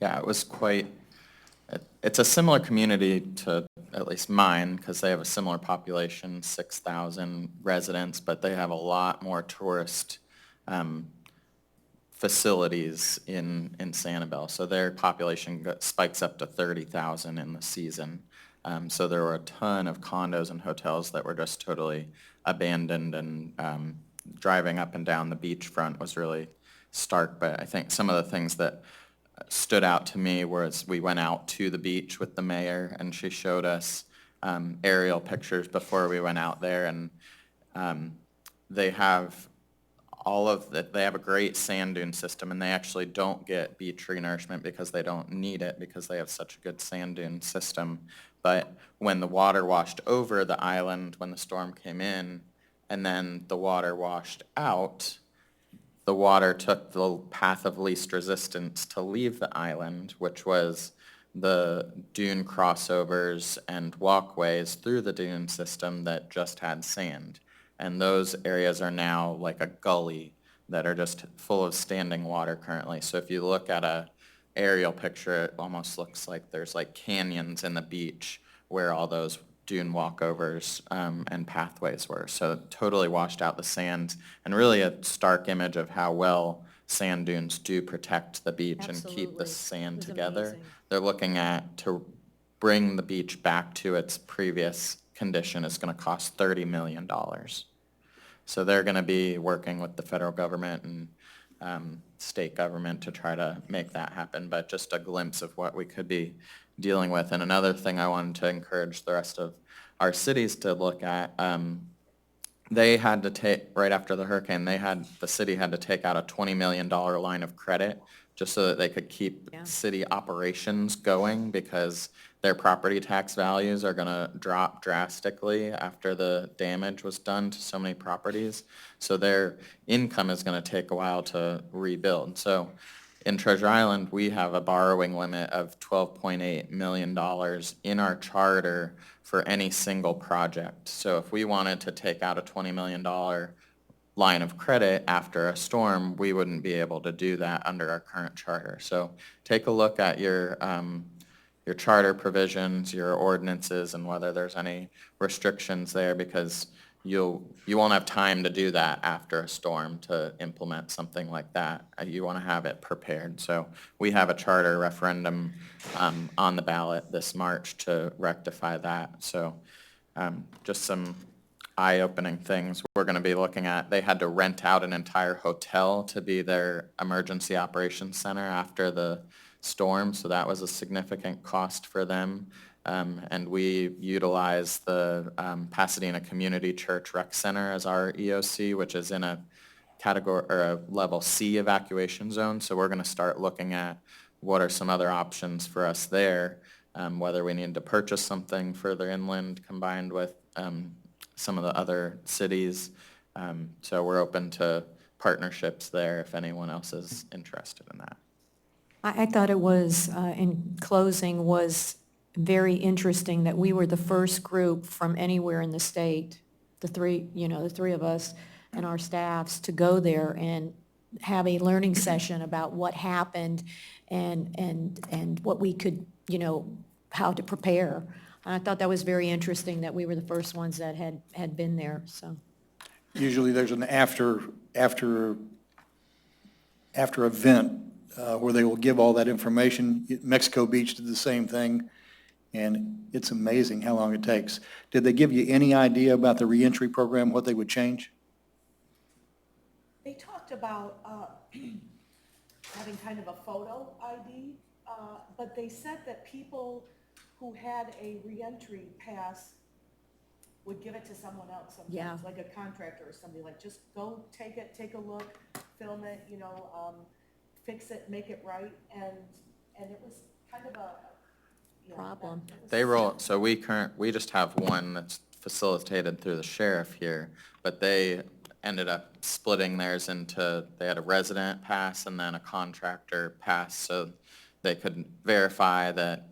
Speaker 7: Yeah, it was it's a similar community to at least mine, because they have a similar population, 6,000 residents, but they have a lot more tourist facilities in Sanibel. So their population spikes up to 30,000 in the season. So there were a ton of condos and hotels that were just totally abandoned, and driving up and down the beachfront was really stark. But I think some of the things that stood out to me was we went out to the beach with the mayor, and she showed us aerial pictures before we went out there, and they have they have a great sand dune system, and they actually don't get beach renourishment because they don't need it, because they have such a good sand dune system. But when the water washed over the island, when the storm came in, and then the water washed out, the water took the path of least resistance to leave the island, which was the dune crossovers and walkways through the dune system that just had sand. And those areas are now like a gully that are just full of standing water currently. So if you look at a aerial picture, it almost looks like there's like canyons in the beach where all those dune walkovers and pathways were. So it totally washed out the sand, and really a stark image of how well sand dunes do protect the beach and keep the
Speaker 4: Absolutely.
Speaker 7: sand
Speaker 4: It was
Speaker 7: together.
Speaker 4: amazing.
Speaker 7: They're looking at to bring the beach back to its previous condition is going to cost $30 million. So they're going to be working with the federal government and state government to try to make that happen, but just a glimpse of what we could be dealing with. And another thing I wanted to encourage the rest of our cities to look at, they had to take, right after the hurricane, the city had to take out a $20 million line of credit just so that they could keep city operations going, because their property tax values are gonna drop drastically after the damage was done to so many properties. So their income is gonna take a while to rebuild. So in Treasure Island, we have a borrowing limit of $12.8 million in our charter for any single project. So if we wanted to take out a $20 million line of credit after a storm, we wouldn't be able to do that under our current charter. So take a look at your charter provisions, your ordinances, and whether there's any restrictions there, because you won't have time to do that after a storm to implement something like that. You want to have it prepared. So we have a charter referendum on the ballot this March to rectify that. So just some eye-opening things we're going to be looking at. They had to rent out an entire hotel to be their emergency operations center after the storm, so that was a significant cost for them. And we utilize the Pasadena Community Church Rec Center as our EOC, which is in a category or a level C evacuation zone. So we're going to start looking at what are some other options for us there, whether we need to purchase something further inland combined with some of the other cities. So we're open to partnerships there if anyone else is interested in that.
Speaker 4: I thought it was, in closing, was very interesting that we were the first group from anywhere in the state, the three of us and our staffs, to go there and have a learning session about what happened and what we could, how to prepare. And I thought that was very interesting that we were the first ones that had been there, so.
Speaker 2: Usually there's an after event where they will give all that information. Mexico Beach did the same thing, and it's amazing how long it takes. Did they give you any idea about the reentry program, what they would change?
Speaker 9: They talked about having kind of a photo ID, but they said that people who had a reentry pass would give it to someone else sometimes,
Speaker 4: Yeah.
Speaker 9: like a contractor or somebody, like, just go take it, take a look, film it, fix it, make it right, and it was kind of a
Speaker 4: Problem.
Speaker 7: They roll, so we just have one that's facilitated through the sheriff here, but they ended up splitting theirs into, they had a resident pass and then a contractor pass, so they could verify that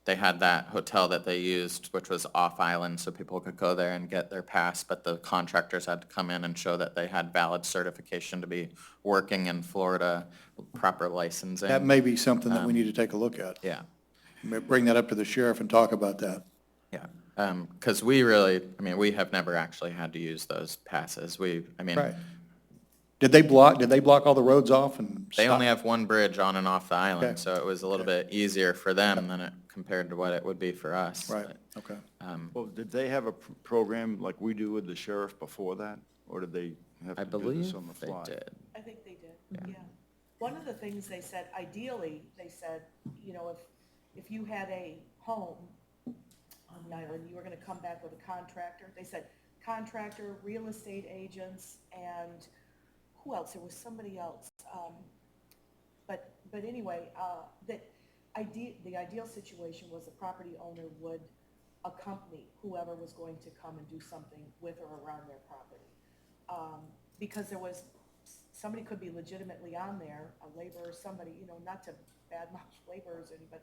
Speaker 7: they had that hotel that they used, which was off island, so people could go there and get their pass, but the contractors had to come in and show that they had valid certification to be working in Florida, proper licensing.
Speaker 2: That may be something that we need to take a look at.
Speaker 7: Yeah.
Speaker 2: Bring that up to the sheriff and talk about that.
Speaker 7: Yeah, because we have never actually had to use those passes.
Speaker 2: Right. Did they block all the roads off and
Speaker 7: They
Speaker 2: stop?
Speaker 7: only have one bridge on and off the island,
Speaker 2: Okay.
Speaker 7: so it was a little bit easier for them than it compared to what it would be for us.
Speaker 2: Right,
Speaker 7: But,
Speaker 2: okay.
Speaker 1: Well, did they have a program like we do with the sheriff before that? Or did they have
Speaker 7: I
Speaker 1: to do
Speaker 7: believe
Speaker 1: this on the
Speaker 7: they
Speaker 1: fly?
Speaker 7: did.
Speaker 9: I think they did, yeah. One of the things they said, ideally, they said, if you had a home on the island, you were gonna come back with a contractor. They said contractor, real estate agents, and who else? There was somebody else. But anyway, the ideal situation was the property owner would accompany whoever was going to come and do something with or around their property. Because somebody could be legitimately on there, a laborer, somebody, not to badmouth laborers, but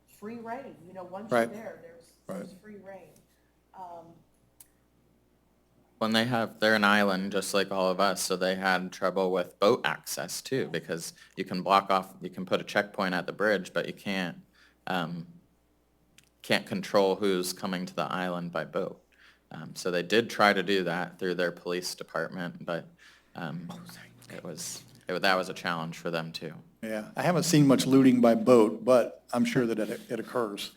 Speaker 9: free reign, once you're
Speaker 2: Right.
Speaker 9: there, there's free reign.
Speaker 7: When they're an island, just like all of us, so they had trouble with boat access too, because you can block off, you can put a checkpoint at the bridge, but you can't can't control who's coming to the island by boat. So they did try to do that through their police department, but that was a challenge for them too.
Speaker 2: Yeah, I haven't seen much looting by boat, but I'm sure that it occurs.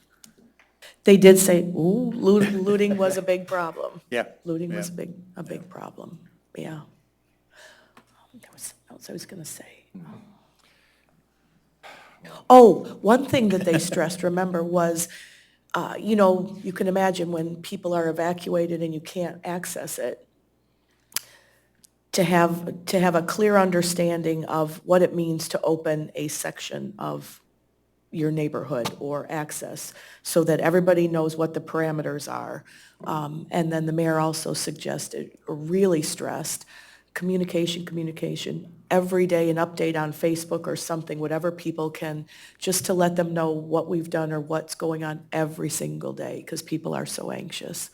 Speaker 9: They did say, ooh, looting was a big problem.
Speaker 2: Yeah.
Speaker 9: Looting was
Speaker 2: Yeah.
Speaker 9: a big problem, yeah. There was something else I was gonna say. Oh, one thing that they stressed, remember, was, you can imagine when people are evacuated and you can't access it, to have a clear understanding of what it means to open a section of your neighborhood or access, so that everybody knows what the parameters are. And then the mayor also suggested, or really stressed, communication, every day an update on Facebook or something, whatever people can, just to let them know what we've done or what's going on every single day, because people are so anxious.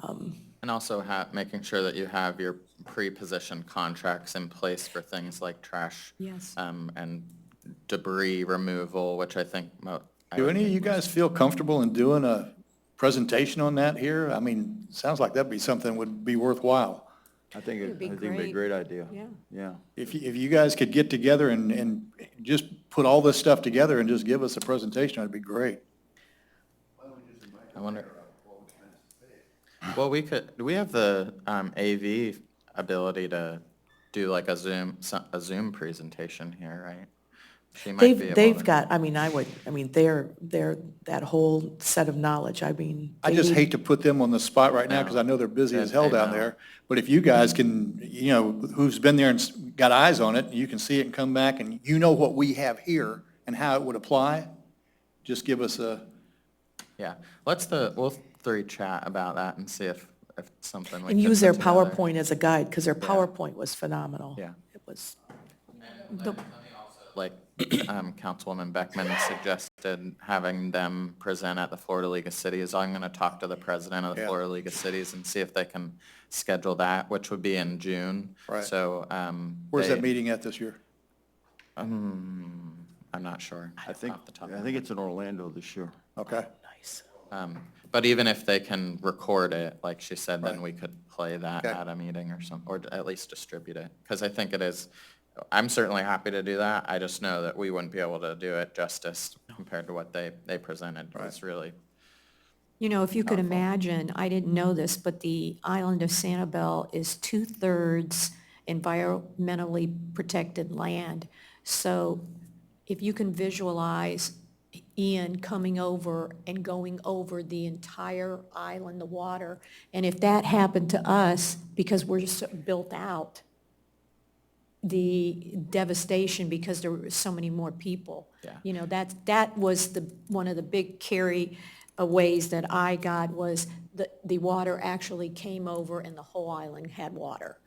Speaker 7: And also making sure that you have your pre-positioned contracts in place for things like trash.
Speaker 4: Yes.
Speaker 7: And debris removal, which I think.
Speaker 2: Do any of you guys feel comfortable in doing a presentation on that here? I mean, sounds like that'd be something that would be worthwhile.
Speaker 1: I think
Speaker 4: It'd be
Speaker 1: it'd be a
Speaker 4: great.
Speaker 1: great idea.
Speaker 4: Yeah.
Speaker 1: Yeah.
Speaker 2: If you guys could get together and just put all this stuff together and just give us a presentation, that'd be great.
Speaker 7: I wonder. Well, do we have the AV ability to do like a Zoom presentation here, right? She might be able
Speaker 9: They've
Speaker 7: to.
Speaker 9: got, they're that whole set of knowledge,
Speaker 2: I
Speaker 9: they
Speaker 2: just
Speaker 9: need-
Speaker 2: hate to put them on the spot right now because I know they're busy as hell down there. But if you guys can, who's been there and got eyes on it, you can see it and come back and you know what we have here and how it would apply, just give us a,
Speaker 7: Yeah, we'll three chat about that and see if it's something we
Speaker 9: And
Speaker 7: could
Speaker 9: use their
Speaker 7: put together.
Speaker 9: PowerPoint as a guide, because their PowerPoint was phenomenal.
Speaker 7: Yeah.
Speaker 9: It was,
Speaker 7: Like Councilwoman Beckman suggested, having them present at the Florida League of Cities. I'm going to talk to the president of the
Speaker 2: Yeah.
Speaker 7: Florida League of Cities and see if they can schedule that, which would be in June.
Speaker 2: Right.
Speaker 7: So.
Speaker 2: where's that meeting at this year?
Speaker 7: I'm not sure.
Speaker 1: I think
Speaker 7: off the top of my
Speaker 1: it's in Orlando this year.
Speaker 2: Okay.
Speaker 9: nice.
Speaker 7: But even if they can record it, like she said, then
Speaker 2: Right.
Speaker 7: we could play that
Speaker 2: Okay.
Speaker 7: at a meeting or something, or at least distribute it. Because I think I'm certainly happy to do that. I just know that we wouldn't be able to do it justice compared to what they presented. It's really,
Speaker 4: If you could imagine, I didn't know this, but the island of Sanibel is 2/3 environmentally protected land. So if you can visualize Ian coming over and going over the entire island, the water, and if that happened to us, because we're just so built out, the devastation because there were so many more people.
Speaker 7: Yeah.
Speaker 4: That was one of the big ways that I got was the water actually came over and the whole island had water.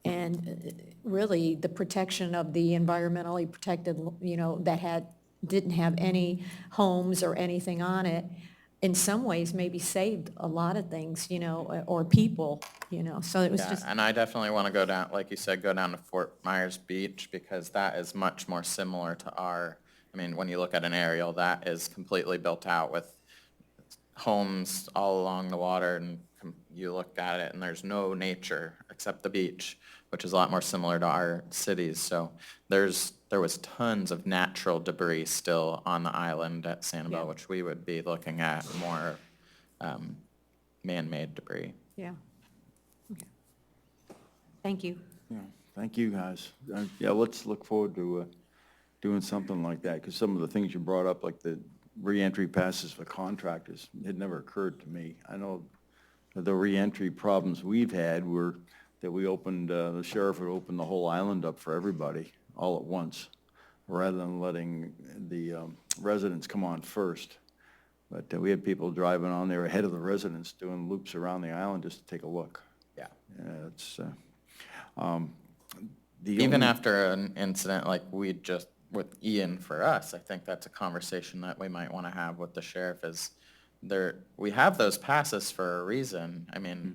Speaker 4: And really, the protection of the environmentally protected, that didn't have any homes or anything on it, in some ways maybe saved a lot of things, or people, so it was
Speaker 7: yeah,
Speaker 4: just,
Speaker 7: and I definitely want to go down, like you said, go down to Fort Myers Beach because that is much more similar to when you look at an aerial, that is completely built out with homes all along the water and you look at it and there's no nature except the beach, which is a lot more similar to our cities. So there was tons of natural debris still on the island at Sanibel,
Speaker 4: Yeah.
Speaker 7: which we would be looking at more man-made debris.
Speaker 4: yeah. Okay. Thank you.
Speaker 1: Yeah, thank you, guys. Yeah, let's look forward to doing something like that, because some of the things you brought up, like the reentry passes for contractors, it never occurred to me. I know the reentry problems we've had were that we opened, the sheriff would open the whole island up for everybody all at once, rather than letting the residents come on first. But we had people driving on there ahead of the residents, doing loops around the island just to take a look.
Speaker 7: Yeah.
Speaker 1: It's,
Speaker 7: Even after an incident like we just, with Ian for us, I think that's a conversation that we might want to have with the sheriff is we have those passes for a reason.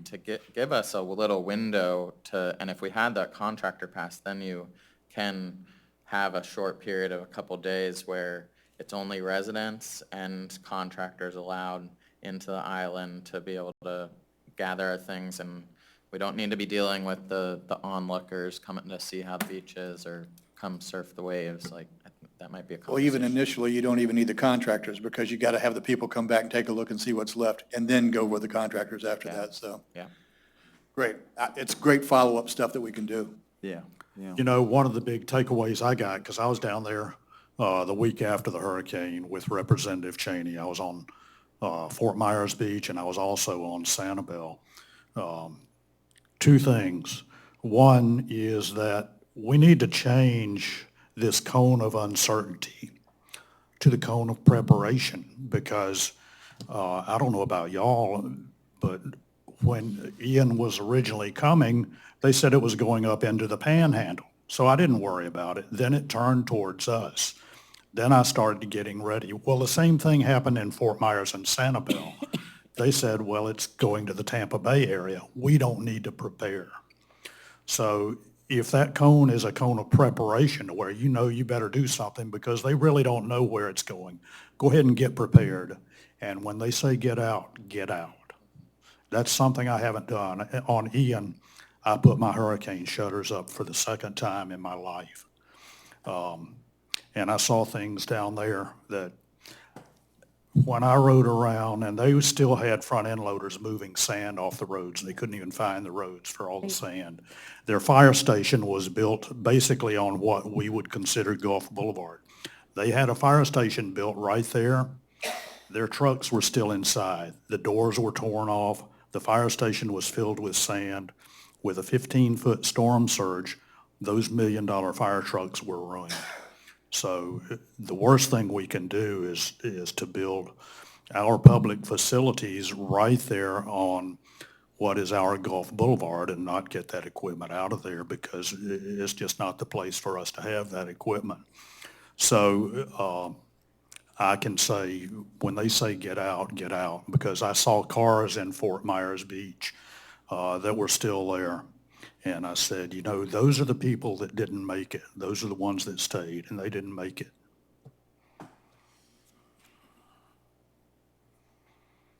Speaker 7: To give us a little window and if we had that contractor pass, then you can have a short period of a couple days where it's only residents and contractors allowed into the island to be able to gather our things, and we don't need to be dealing with the onlookers coming to see how the beach is or come surf the waves. Like, I think that might be a
Speaker 2: Well, even
Speaker 7: conversation.
Speaker 2: initially, you don't even need the contractors because you got to have the people come back and take a look and see what's left and then go with the contractors after that, so.
Speaker 7: Yeah.
Speaker 2: Great. It's great follow-up stuff that we can do.
Speaker 1: Yeah, yeah.
Speaker 11: You know, one of the big takeaways I got, because I was down there the week after the hurricane with Representative Cheney. I was on Fort Myers Beach, and I was also on Sanibel. Two things. One is that we need to change this cone of uncertainty to the cone of preparation, because I don't know about y'all, but when Ian was originally coming, they said it was going up into the Panhandle. So I didn't worry about it. Then it turned towards us. Then I started getting ready. Well, the same thing happened in Fort Myers and Sanibel. They said, well, it's going to the Tampa Bay area. We don't need to prepare. So if that cone is a cone of preparation to where you know you better do something because they really don't know where it's going, go ahead and get prepared. And when they say get out, get out. That's something I haven't done. On Ian, I put my hurricane shutters up for the second time in my life. And I saw things down there that when I rode around, and they still had front end loaders moving sand off the roads. They couldn't even find the roads for all the sand. Their fire station was built basically on what we would consider Gulf Boulevard. They had a fire station built right there. Their trucks were still inside. The doors were torn off. The fire station was filled with sand. With a 15-foot storm surge, those $1 million fire trucks were ruined. So the worst thing we can do is to build our public facilities right there on what is our Gulf Boulevard and not get that equipment out of there, because it's just not the place for us to have that equipment. So I can say, when they say get out, because I saw cars in Fort Myers Beach that were still there. And I said, you know, those are the people that didn't make it. Those are the ones that stayed, and they didn't make it.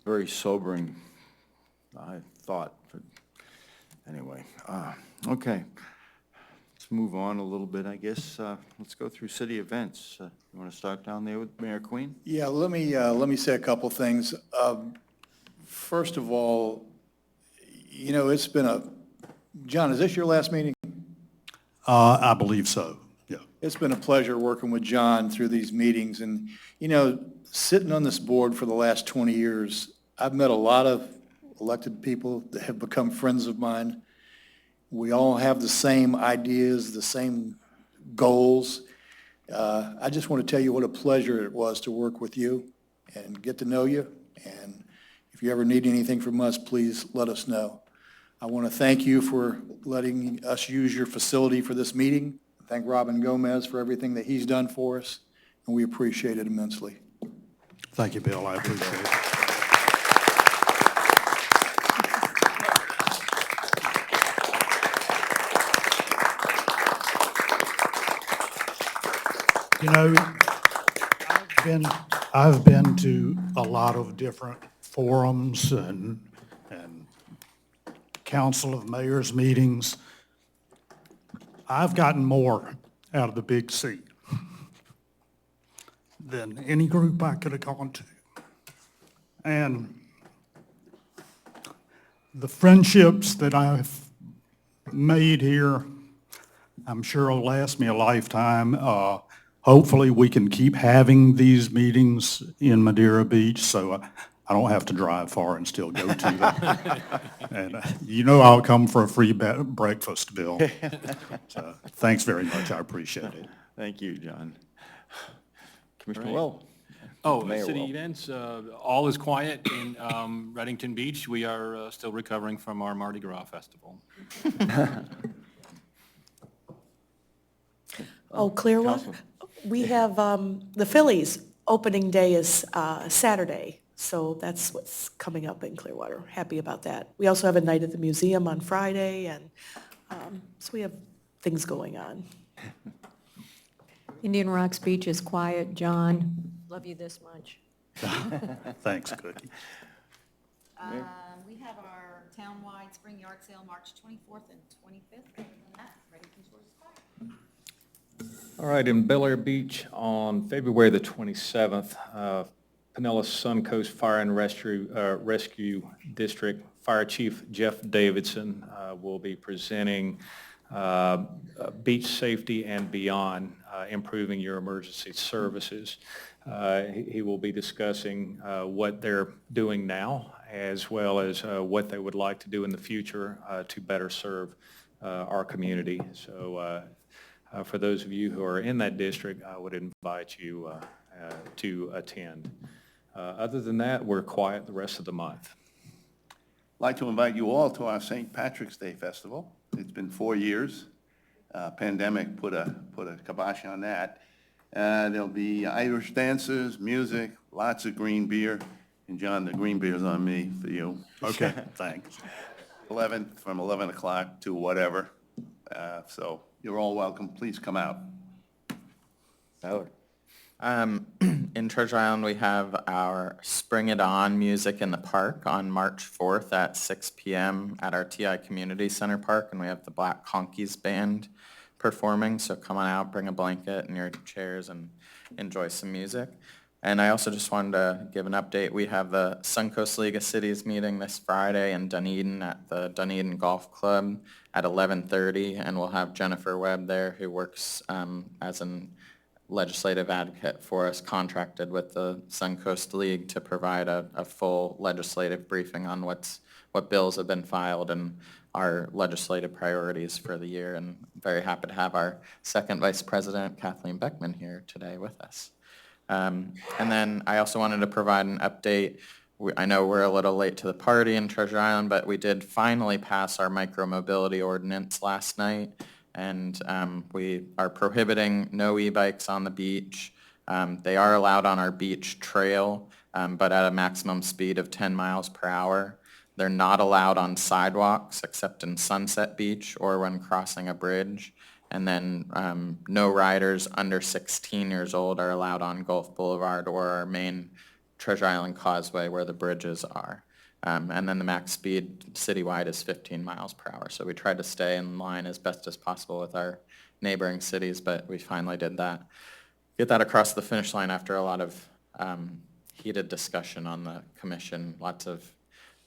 Speaker 1: Very sobering, I thought, but anyway. Okay, let's move on a little bit, I guess. Let's go through city events. You want to start down there with Mayor Queen?
Speaker 2: Yeah, let me say a couple things. First of all, you know, it's been John, is this your last meeting?
Speaker 11: I believe so, yeah.
Speaker 2: It's been a pleasure working with John through these meetings, and, you know, sitting on this board for the last 20 years, I've met a lot of elected people that have become friends of mine. We all have the same ideas, the same goals. I just want to tell you what a pleasure it was to work with you and get to know you, and if you ever need anything from us, please let us know. I want to thank you for letting us use your facility for this meeting. Thank Robin Gomez for everything that he's done for us, and we appreciate it immensely.
Speaker 11: Thank you, Bill. I appreciate it. You know, I've been to a lot of different forums and Council of Mayors meetings. I've gotten more out of the big C than any group I could have gone to. And the friendships that I've made here, I'm sure will last me a lifetime. Hopefully we can keep having these meetings in Madeira Beach, so I don't have to drive far and still go to them. And you know I'll come for a free breakfast, Bill. So, thanks very much. I appreciate it.
Speaker 1: Thank you, John. Commissioner Well.
Speaker 3: Oh,
Speaker 1: Mayor
Speaker 3: city
Speaker 1: Well.
Speaker 3: events, all is quiet in Reddington Beach. We are still recovering from our Mardi Gras festival.
Speaker 17: Oh, Clearwater?
Speaker 1: Councilman.
Speaker 17: We have, the Phillies opening day is Saturday, so that's what's coming up in Clearwater. Happy about that. We also have a night at the museum on Friday, and so we have things going on.
Speaker 4: Indian Rocks Beach is quiet. John, love you this much.
Speaker 11: Thanks, Cookie.
Speaker 5: We have our townwide spring yard sale, March 24th and 25th. Other than that, ready for tours quiet.
Speaker 6: All right, in Bel Air Beach on February the 27th, Pinellas Suncoast Fire and Rescue District Fire Chief Jeff Davidson will be presenting Beach Safety and Beyond, Improving Your Emergency Services. He will be discussing what they're doing now, as well as what they would like to do in the future to better serve our community. So for those of you who are in that district, I would invite you to attend. Other than that, we're quiet the rest of the month.
Speaker 18: I'd like to invite you all to our St. Patrick's Day Festival. It's been 4 years. Pandemic put a kibosh on that. There'll be Irish dancers, music, lots of green beer. And John, the green beer's on me for you.
Speaker 11: Okay, thanks.
Speaker 18: From 11 o'clock to whatever. So you're all welcome. Please come out.
Speaker 1: Howard.
Speaker 7: In Treasure Island, we have our Spring It On music in the park on March 4th at 6 p.m. at our TI Community Center Park, and we have the Black Conkeys Band performing, so come on out, bring a blanket and your chairs and enjoy some music. And I also just wanted to give an update. We have the Suncoast League of Cities meeting this Friday in Dunedin at the Dunedin Golf Club at 11:30, and we'll have Jennifer Webb there, who works as an legislative advocate for us, contracted with the Suncoast League to provide a full legislative briefing on what bills have been filed and our legislative priorities for the year. And very happy to have our second Vice President, Kathleen Beckman, here today with us. And then I also wanted to provide an update. I know we're a little late to the party in Treasure Island, but we did finally pass our micromobility ordinance last night. And we are prohibiting no e-bikes on the beach. They are allowed on our beach trail, but at a maximum speed of 10 miles per hour. They're not allowed on sidewalks except in Sunset Beach or when crossing a bridge. And then no riders under 16 years old are allowed on Gulf Boulevard or our main Treasure Island Causeway where the bridges are. And then the max speed citywide is 15 miles per hour. So we tried to stay in line as best as possible with our neighboring cities, but we finally did that. Get that across the finish line after a lot of heated discussion on the commission, lots of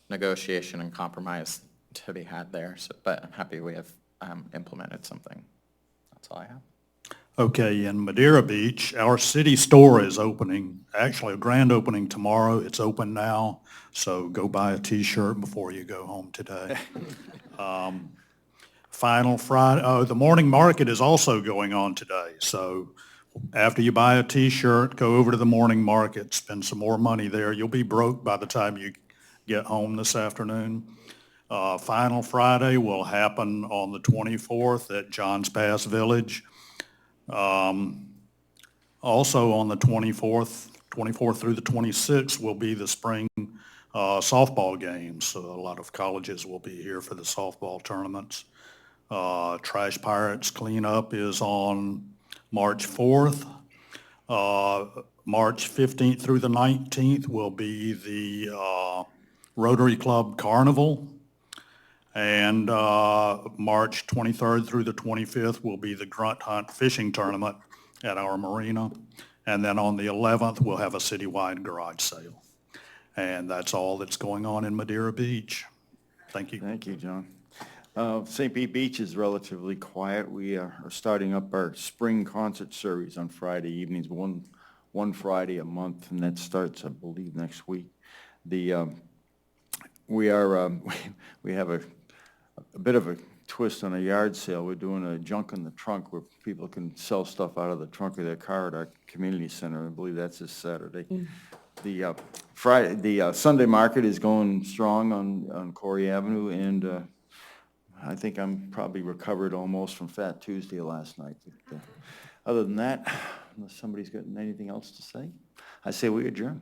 Speaker 7: negotiation and compromise to be had there. So, but I'm happy we have implemented something. That's all I have.
Speaker 11: Okay, in Madeira Beach, our city store is opening, actually a grand opening tomorrow. It's open now, so go buy a T-shirt before you go home today. Final Friday, the morning market is also going on today. So after you buy a T-shirt, go over to the morning market, spend some more money there. You'll be broke by the time you get home this afternoon. Final Friday will happen on the 24th at Johns Pass Village. Also on the 24th through the 26th will be the spring softball games. So a lot of colleges will be here for the softball tournaments. Trash Pirates cleanup is on March 4th. March 15th through the 19th will be the Rotary Club Carnival. And March 23rd through the 25th will be the Grunt Hunt Fishing Tournament at our marina. And then on the 11th, we'll have a citywide garage sale. And that's all that's going on in Madeira Beach. Thank you.
Speaker 1: Thank you, John. St. Pete Beach is relatively quiet. We are starting up our spring concert series on Friday evenings, one Friday a month, and that starts, I believe, next week. We have a bit of a twist on a yard sale. We're doing a junk in the trunk where people can sell stuff out of the trunk of their car at our community center. I believe that's this Saturday. The Sunday market is going strong on Corey Avenue, and I think I'm probably recovered almost from Fat Tuesday last night. But, other than that, unless somebody's got anything else to say, I say we adjourn.